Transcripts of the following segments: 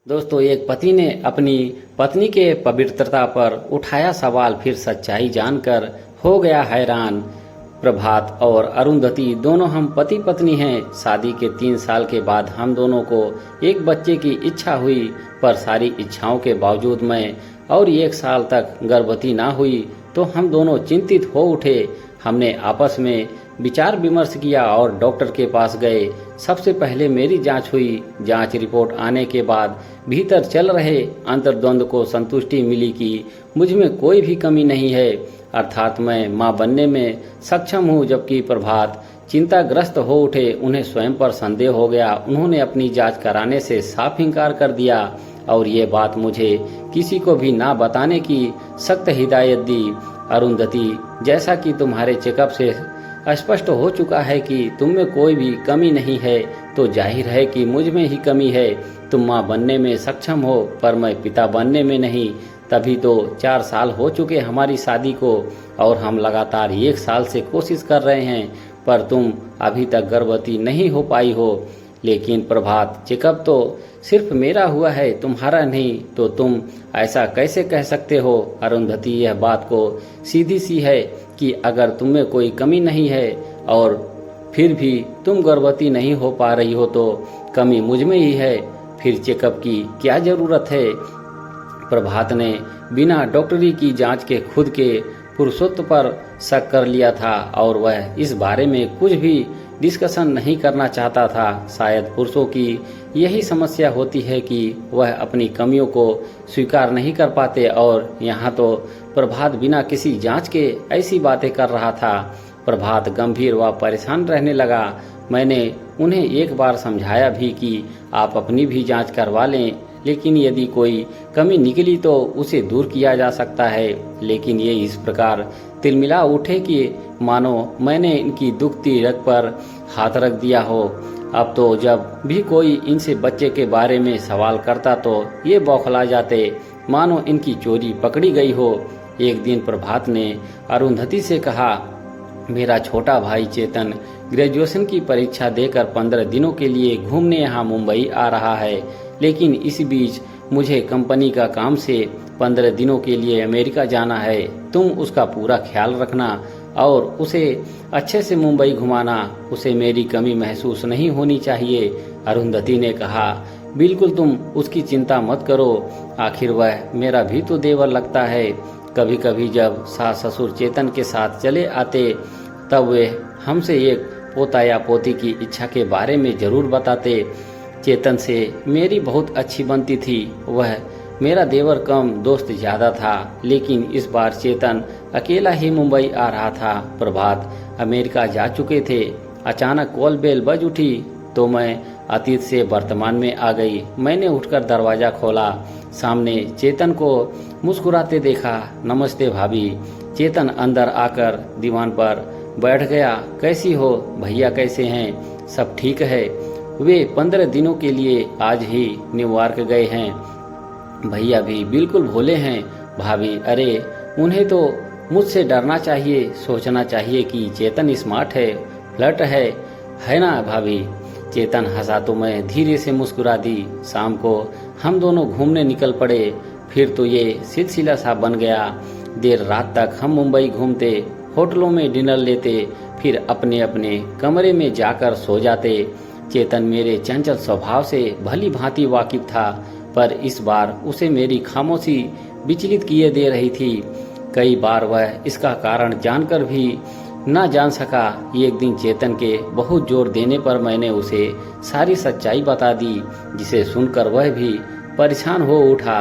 दोस्तों, एक पति ने अपनी पत्नी के पवित्रता पर उठाया सवाल, फिर सच्चाई जानकर हो गया हैरान। प्रभात और अरुंधति दोनों हम पति पत्नी हैं। शादी के 3 साल के बाद हम दोनों को एक बच्चे की इच्छा हुई, पर सारी इच्छाओं के बावजूद मैं और 1 साल तक गर्भवती ना हुई तो हम दोनों चिंतित हो उठे। हमने आपस में विचार विमर्श किया और डॉक्टर के पास गए। सबसे पहले मेरी जांच हुई। जांच रिपोर्ट आने के बाद भीतर चल रहे अंतर्द्वंद को संतुष्टि मिली कि मुझ में कोई भी कमी नहीं है, अर्थात मैं मां बनने में सक्षम हूं। जबकि प्रभात चिंताग्रस्त हो उठे। उन्हें स्वयं पर संदेह हो गया। उन्होंने अपनी जांच कराने से साफ इंकार कर दिया और ये बात मुझे किसी को भी ना बताने की सख्त हिदायत दी। अरुंधति, जैसा कि तुम्हारे चेकअप से स्पष्ट हो चुका है कि तुम में कोई भी कमी नहीं है, तो जाहिर है कि मुझ में ही कमी है। तुम मां बनने में सक्षम हो, पर मैं पिता बनने में नहीं। तभी तो 4 साल हो चुके हमारी शादी को और हम लगातार 1 साल से कोशिश कर रहे हैं, पर तुम अभी तक गर्भवती नहीं हो पाई हो। लेकिन प्रभात, चेकअप तो सिर्फ मेरा हुआ है, तुम्हारा नहीं, तो तुम ऐसा कैसे कह सकते हो? अरुंधति, यह बात को सीधी सी है कि अगर तुम में कोई कमी नहीं है और फिर भी तुम गर्भवती नहीं हो पा रही हो तो कमी मुझ में ही है। फिर चेकअप की क्या जरूरत है? प्रभात ने बिना डॉक्टरी की जांच के खुद के पुरुषत्व पर शक कर लिया था और वह इस बारे में कुछ भी डिस्कशन नहीं करना चाहता था। शायद पुरुषों की यही समस्या होती है कि वह अपनी कमियों को स्वीकार नहीं कर पाते, और यहाँ तो प्रभात बिना किसी जांच के ऐसी बातें कर रहा था। प्रभात गंभीर व परेशान रहने लगा। मैंने उन्हें एक बार समझाया भी कि आप अपनी भी जांच करवा लें, लेकिन यदि कोई कमी निकली तो उसे दूर किया जा सकता है। लेकिन ये इस प्रकार तिलमिला उठे कि मानो मैंने इनकी दुखती रग पर हाथ रख दिया हो। अब तो जब भी कोई इनसे बच्चे के बारे में सवाल करता तो ये बौखला जाते, मानो इनकी चोरी पकड़ी गई हो। एक दिन प्रभात ने अरुंधति से कहा, मेरा छोटा भाई चेतन ग्रेजुएशन की परीक्षा देकर 15 दिनों के लिए घूमने यहाँ मुंबई आ रहा है, लेकिन इसी बीच मुझे कंपनी का काम से 15 दिनों के लिए अमेरिका जाना है। तुम उसका पूरा ख्याल रखना और उसे अच्छे से मुंबई घुमाना। उसे मेरी कमी महसूस नहीं होनी चाहिए। अरुंधति ने कहा, बिल्कुल, तुम उसकी चिंता मत करो। आखिर वह मेरा भी तो देवर लगता है। कभी कभी जब सास ससुर चेतन के साथ चले आते तब वे हमसे एक पोता या पोती की इच्छा के बारे में जरूर बताते। चेतन से मेरी बहुत अच्छी बनती थी। वह मेरा देवर कम, दोस्त ज्यादा था। लेकिन इस बार चेतन अकेला ही मुंबई आ रहा था। प्रभात अमेरिका जा चुके थे। अचानक कॉल बेल बज उठी तो मैं अतीत से वर्तमान में आ गई। मैंने उठकर दरवाजा खोला। सामने चेतन को मुस्कुराते देखा। नमस्ते भाभी। चेतन अंदर आकर दीवान पर बैठ गया। कैसी हो? भैया कैसे हैं? सब ठीक है। वे 15 दिनों के लिए आज ही न्यूयॉर्क गए हैं। भैया भी बिल्कुल भोले हैं। भाभी, अरे उन्हें तो मुझसे डरना चाहिए, सोचना चाहिए कि चेतन स्मार्ट है, फ्लर्ट है ना भाभी? चेतन हंसा तो मैं धीरे से मुस्कुरा दी। शाम को हम दोनों घूमने निकल पड़े। फिर तो ये सिलसिला सा बन गया। देर रात तक हम मुंबई घूमते, होटलों में डिनर लेते, फिर अपने अपने कमरे में जाकर सो जाते। चेतन मेरे चंचल स्वभाव से भली भांति वाकिफ था, पर इस बार उसे मेरी खामोशी विचलित किए दे रही थी। कई बार वह इसका कारण जानकर भी न जान सका। एक दिन चेतन के बहुत जोर देने पर मैंने उसे सारी सच्चाई बता दी, जिसे सुनकर वह भी परेशान हो उठा।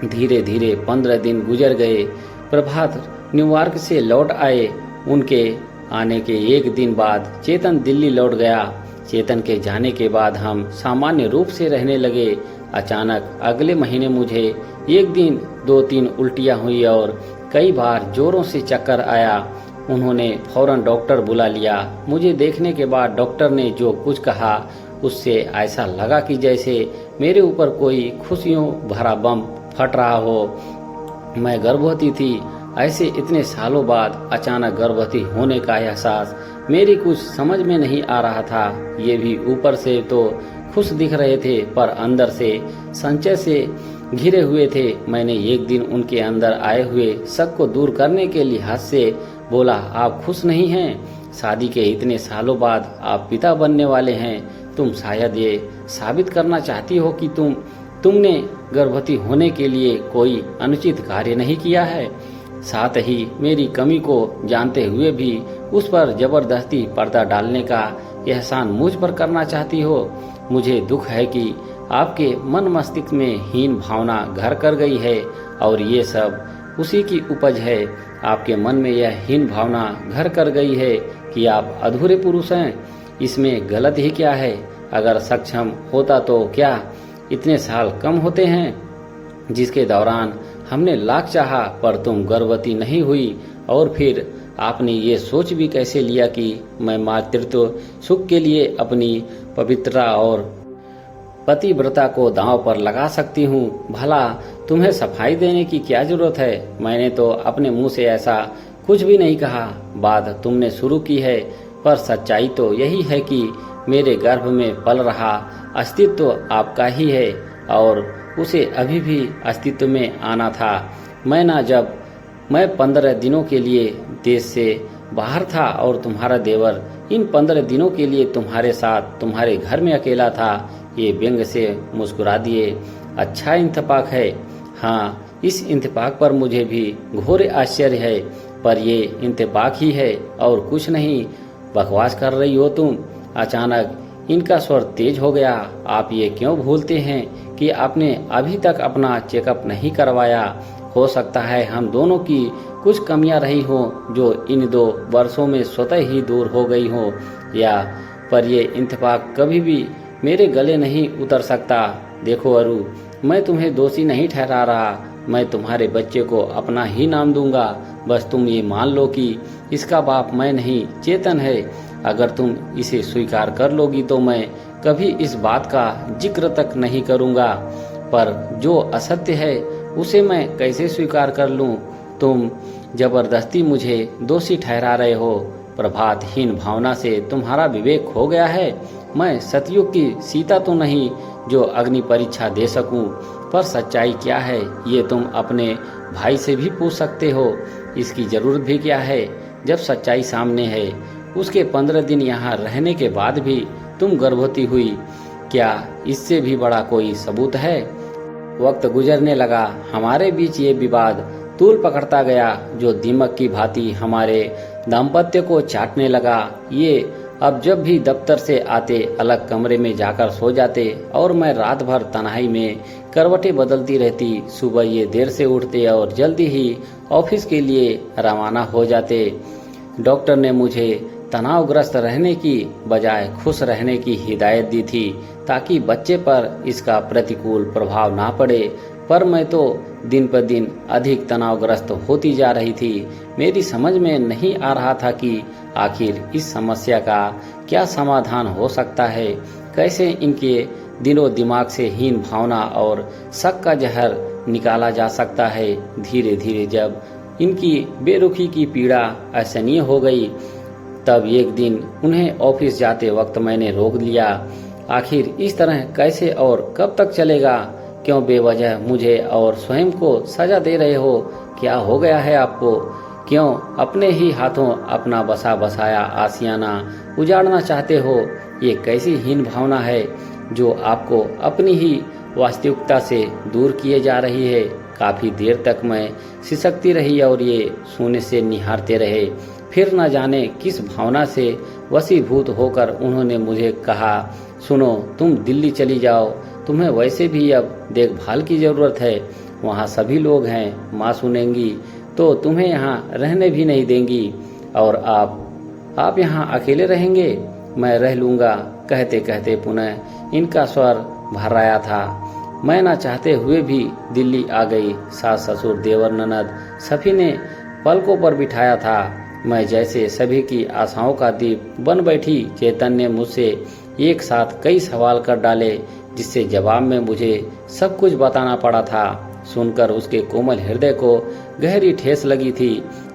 धीरे धीरे 15 दिन गुजर गए। प्रभात न्यूयॉर्क से लौट आए। उनके आने के 1 दिन बाद चेतन दिल्ली लौट गया। चेतन के जाने के बाद हम सामान्य रूप से रहने लगे। अचानक अगले महीने मुझे एक दिन 2-3 उल्टियां हुई और कई बार जोरों से चक्कर आया। उन्होंने फौरन डॉक्टर बुला लिया। मुझे देखने के बाद डॉक्टर ने जो कुछ कहा उससे ऐसा लगा कि जैसे मेरे ऊपर कोई खुशियों भरा बम फट रहा हो। मैं गर्भवती थी। ऐसे इतने सालों बाद अचानक गर्भवती होने का एहसास मेरी कुछ समझ में नहीं आ रहा था। ये भी ऊपर से तो खुश दिख रहे थे पर अंदर से संशय से घिरे हुए थे। मैंने एक दिन उनके अंदर आए हुए शक को दूर करने के लिहाज से बोला, आप खुश नहीं हैं? शादी के इतने सालों बाद आप पिता बनने वाले हैं। तुम शायद ये साबित करना चाहती हो कि तुमने गर्भवती होने के लिए कोई अनुचित कार्य नहीं किया है। साथ ही मेरी कमी को जानते हुए भी उस पर जबरदस्ती पर्दा डालने का एहसान मुझ पर करना चाहती हो। मुझे दुख है कि आपके मन मस्तिष्क में हीन भावना घर कर गई है और ये सब उसी की उपज है। आपके मन में यह हीन भावना घर कर गई है कि आप अधूरे पुरुष हैं। इसमें गलत ही क्या है? अगर सक्षम होता तो क्या इतने साल कम होते हैं जिसके दौरान हमने लाख चाहा पर तुम गर्भवती नहीं हुई? और फिर आपने ये सोच भी कैसे लिया कि मैं मातृत्व सुख के लिए अपनी पवित्रता और पतिव्रता को दांव पर लगा सकती हूँ? भला तुम्हें सफाई देने की क्या जरूरत है? मैंने तो अपने मुंह से ऐसा कुछ भी नहीं कहा। बात तुमने शुरू की है पर सच्चाई तो यही है कि मेरे गर्भ में पल रहा अस्तित्व आपका ही है और उसे अभी भी अस्तित्व में आना था। मैं 15 दिनों के लिए देश से बाहर था और तुम्हारा देवर इन 15 दिनों के लिए तुम्हारे साथ तुम्हारे घर में अकेला था। ये व्यंग से मुस्कुरा दिए। अच्छा इंतफाक है। हाँ, इस इंतफाक पर मुझे भी घोर आश्चर्य है, पर ये इंतफाक ही है और कुछ नहीं। बकवास कर रही हो तुम। अचानक इनका स्वर तेज हो गया। आप ये क्यों भूलते हैं कि आपने अभी तक अपना चेकअप नहीं करवाया? हो सकता है हम दोनों की कुछ कमियां रही हों जो इन 2 वर्षों में स्वतः ही दूर हो गई हों, या पर ये इंतफाक कभी भी मेरे गले नहीं उतर सकता। देखो अरु, मैं तुम्हें दोषी नहीं ठहरा रहा। मैं तुम्हारे बच्चे को अपना ही नाम दूंगा। बस तुम ये मान लो कि इसका बाप मैं नहीं, चेतन है। अगर तुम इसे स्वीकार कर लोगी तो मैं कभी इस बात का जिक्र तक नहीं करूंगा। पर जो असत्य है उसे मैं कैसे स्वीकार कर लूं? तुम जबरदस्ती मुझे दोषी ठहरा रहे हो। प्रभातहीन भावना से तुम्हारा विवेक खो गया है। मैं सतयुग की सीता तो नहीं जो अग्नि परीक्षा दे सकूं, पर सच्चाई क्या है ये तुम अपने भाई से भी पूछ सकते हो। इसकी जरूरत भी क्या है जब सच्चाई सामने है। उसके 15 दिन यहाँ रहने के बाद भी तुम गर्भवती हुई। क्या इससे भी बड़ा कोई सबूत है? वक्त गुजरने लगा। हमारे बीच ये विवाद तूल पकड़ता गया जो दीमक की भांति हमारे दाम्पत्य को चाटने लगा। ये अब जब भी दफ्तर से आते अलग कमरे में जाकर सो जाते और मैं रात भर तन्हाई में करवटें बदलती रहती। सुबह ये देर से उठते और जल्दी ही ऑफिस के लिए रवाना हो जाते। डॉक्टर ने मुझे तनावग्रस्त रहने की बजाय खुश रहने की हिदायत दी थी ताकि बच्चे पर इसका प्रतिकूल प्रभाव ना पड़े, पर मैं तो दिन पर दिन अधिक तनावग्रस्त होती जा रही थी। मेरी समझ में नहीं आ रहा था कि आखिर इस समस्या का क्या समाधान हो सकता है। कैसे इनके दिलो दिमाग से हीन भावना और शक का जहर निकाला जा सकता है। धीरे धीरे जब इनकी बेरुखी की पीड़ा असहनीय हो गई तब एक दिन उन्हें ऑफिस जाते वक्त मैंने रोक लिया। आखिर इस तरह कैसे और कब तक चलेगा? क्यों बेवजह मुझे और स्वयं को सजा दे रहे हो? क्या हो गया है आपको? क्यों अपने ही हाथों अपना बसा बसाया आशियाना उजाड़ना चाहते हो? ये कैसी हीन भावना है जो आपको अपनी ही वास्तविकता से दूर किए जा रही है। काफी देर तक मैं सिसकती रही और ये सोने से निहारते रहे। फिर न जाने किस भावना से वशीभूत होकर उन्होंने मुझे कहा, सुनो, तुम दिल्ली चली जाओ। तुम्हें वैसे भी अब देखभाल की जरूरत है। वहाँ सभी लोग हैं। माँ सुनेंगी तो तुम्हें यहाँ रहने भी नहीं देंगी और आप यहाँ अकेले रहेंगे। मैं रह लूँगा। कहते कहते पुनः इनका स्वर भर्राया था। मैं न चाहते हुए भी दिल्ली आ गई। सास ससुर देवर ननद सभी ने पलकों पर बिठाया था। मैं जैसे सभी की आशाओं का दीप बन बैठी। चेतन ने मुझसे एक साथ कई सवाल कर डाले जिससे जवाब में मुझे सब कुछ बताना पड़ा था। सुनकर उसके कोमल हृदय को गहरी ठेस लगी थी।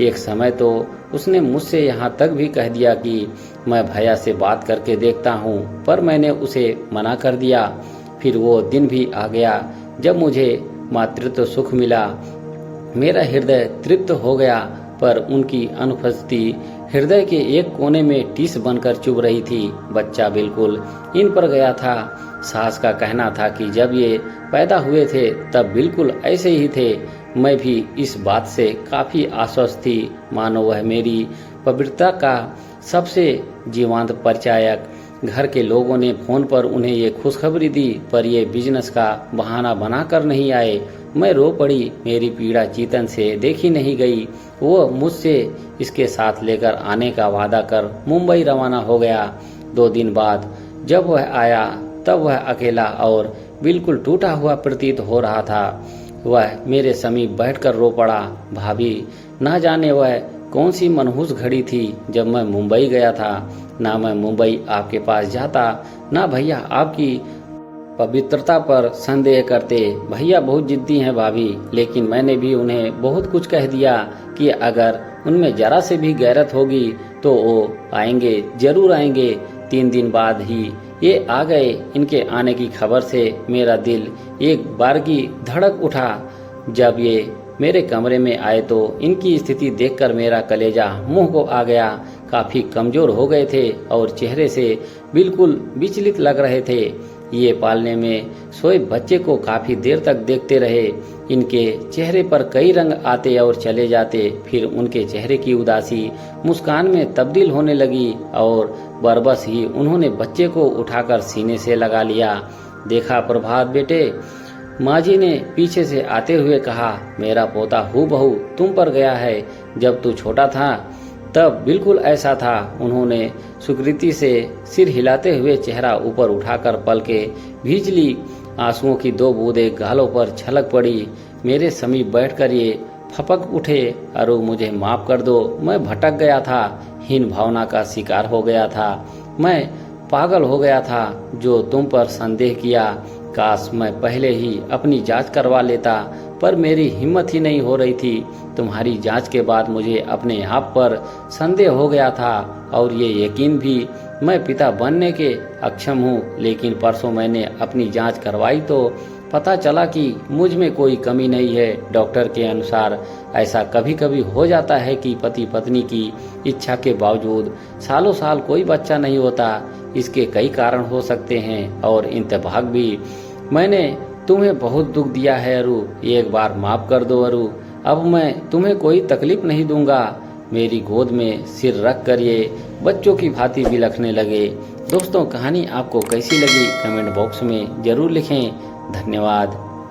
एक समय तो उसने मुझसे यहाँ तक भी कह दिया कि मैं भैया से बात करके देखता हूँ, पर मैंने उसे मना कर दिया। फिर वो दिन भी आ गया जब मुझे मातृत्व सुख मिला। मेरा हृदय तृप्त हो गया, पर उनकी अनुपस्थिति हृदय के एक कोने में टीस बनकर चुभ रही थी। बच्चा बिल्कुल इन पर गया था। सास का कहना था कि जब ये पैदा हुए थे तब बिल्कुल ऐसे ही थे। मैं भी इस बात से काफी आश्वस्त थी, मानो वह मेरी पवित्रता का सबसे जीवंत परिचायक। घर के लोगों ने फोन पर उन्हें ये खुशखबरी दी, पर ये बिजनेस का बहाना बनाकर नहीं आए। मैं रो पड़ी। मेरी पीड़ा चीतन से देखी नहीं गई। वो मुझसे इसके साथ लेकर आने का वादा कर मुंबई रवाना हो गया। 2 दिन बाद जब वह आया तब वह अकेला और बिल्कुल टूटा हुआ प्रतीत हो रहा था। वह मेरे समीप बैठकर रो पड़ा। भाभी, ना जाने वह कौन सी मनहूस घड़ी थी जब मैं मुंबई गया था। ना मैं मुंबई आपके पास जाता, ना भैया आपकी पवित्रता पर संदेह करते। भैया बहुत जिद्दी हैं भाभी, लेकिन मैंने भी उन्हें बहुत कुछ कह दिया कि अगर उनमें जरा से भी गैरत होगी तो वो आएंगे, जरूर आएंगे। 3 दिन बाद ही ये आ गए। इनके आने की खबर से मेरा दिल एक बार की धड़क उठा। जब ये मेरे कमरे में आए तो इनकी स्थिति देखकर मेरा कलेजा मुंह को आ गया। काफी कमजोर हो गए थे और चेहरे से बिल्कुल विचलित लग रहे थे। ये पालने में सोए बच्चे को काफी देर तक देखते रहे। इनके चेहरे पर कई रंग आते और चले जाते, फिर उनके चेहरे की उदासी मुस्कान में तब्दील होने लगी और बरबस ही उन्होंने बच्चे को उठाकर सीने से लगा लिया। देखा प्रभात बेटे, माँ जी ने पीछे से आते हुए कहा, मेरा पोता हूबहू तुम पर गया है। जब तू छोटा था तब बिल्कुल ऐसा था। उन्होंने स्वीकृति से सिर हिलाते हुए चेहरा ऊपर उठाकर पलके भींच ली। आंसुओं की 2 बूंदें गालों पर छलक पड़ी। मेरे समीप बैठकर ये फपक उठे, अरु मुझे माफ कर दो, मैं भटक गया था, हीन भावना का शिकार हो गया था, मैं पागल हो गया था जो तुम पर संदेह किया। काश मैं पहले ही अपनी जांच करवा लेता, पर मेरी हिम्मत ही नहीं हो रही थी। तुम्हारी जांच के बाद मुझे अपने आप पर संदेह हो गया था और ये यकीन भी मैं पिता बनने के अक्षम हूँ। लेकिन परसों मैंने अपनी जांच करवाई तो पता चला कि मुझ में कोई कमी नहीं है। डॉक्टर के अनुसार ऐसा कभी कभी हो जाता है कि पति पत्नी की इच्छा के बावजूद सालों साल कोई बच्चा नहीं होता। इसके कई कारण हो सकते हैं और इंतबाह भी। मैंने तुम्हें बहुत दुख दिया है अरु, एक बार माफ कर दो अरु, अब मैं तुम्हें कोई तकलीफ नहीं दूंगा। मेरी गोद में सिर रख कर ये बच्चों की भांति बिलखने लगे। दोस्तों, कहानी आपको कैसी लगी कमेंट बॉक्स में जरूर लिखें। धन्यवाद।